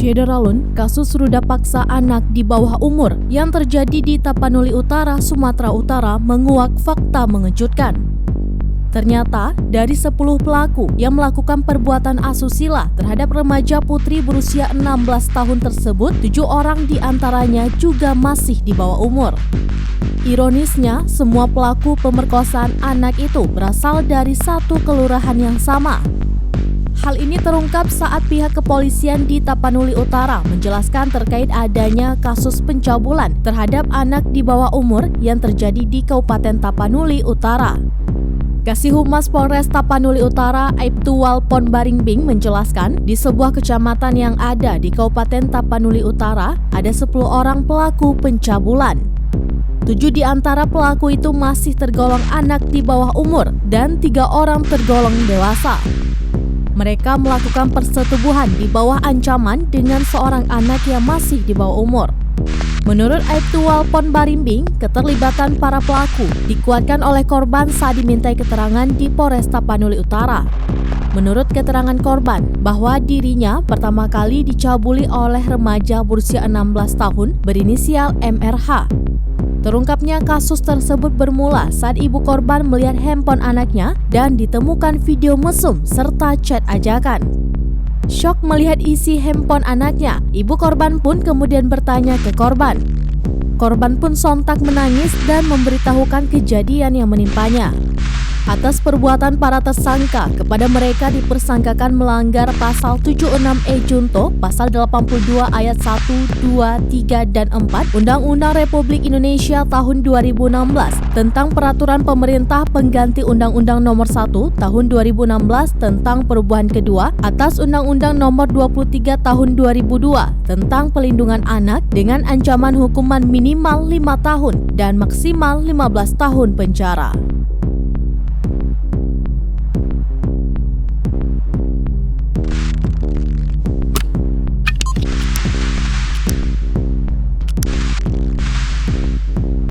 Syederalun, kasus ruda paksa anak di bawah umur yang terjadi di Tapanuli Utara, Sumatera Utara menguak fakta mengejutkan. Ternyata, dari 10 pelaku yang melakukan perbuatan asusila terhadap remaja putri berusia 16 tahun tersebut, 7 orang diantaranya juga masih di bawah umur. Ironisnya, semua pelaku pemerkosaan anak itu berasal dari satu kelurahan yang sama. Hal ini terungkap saat pihak kepolisian di Tapanuli Utara menjelaskan terkait adanya kasus pencabulan terhadap anak di bawah umur yang terjadi di Kabupaten Tapanuli Utara. Kasih Humas Polres Tapanuli Utara, Aibtuwal Ponbaringbing menjelaskan, di sebuah kecamatan yang ada di Kabupaten Tapanuli Utara, ada 10 orang pelaku pencabulan. 7 di antara pelaku itu masih tergolong anak di bawah umur dan 3 orang tergolong dewasa. Mereka melakukan persetubuhan di bawah ancaman dengan seorang anak yang masih di bawah umur. Menurut Aibtuwal Ponbaringbing, keterlibatan para pelaku dikuatkan oleh korban saat dimintai keterangan di Polres Tapanuli Utara. Menurut keterangan korban, bahwa dirinya pertama kali dicabuli oleh remaja berusia 16 tahun berinisial MRH. Terungkapnya kasus tersebut bermula saat ibu korban melihat handphone anaknya dan ditemukan video mesum serta chat ajakan. Syok melihat isi handphone anaknya, ibu korban pun kemudian bertanya ke korban. Korban pun sontak menangis dan memberitahukan kejadian yang menimpanya. Atas perbuatan para tersangka, kepada mereka dipersangkakan melanggar pasal 76E Junto, pasal 82 ayat 1, 2, 3, dan 4 Undang-Undang Republik Indonesia tahun 2016 tentang Peraturan Pemerintah Pengganti Undang-Undang Nomor 1 tahun 2016 tentang Perubahan Kedua atas Undang-Undang Nomor 23 tahun 2002 tentang Pelindungan Anak dengan ancaman hukuman minimal 5 tahun dan maksimal 15 tahun penjara.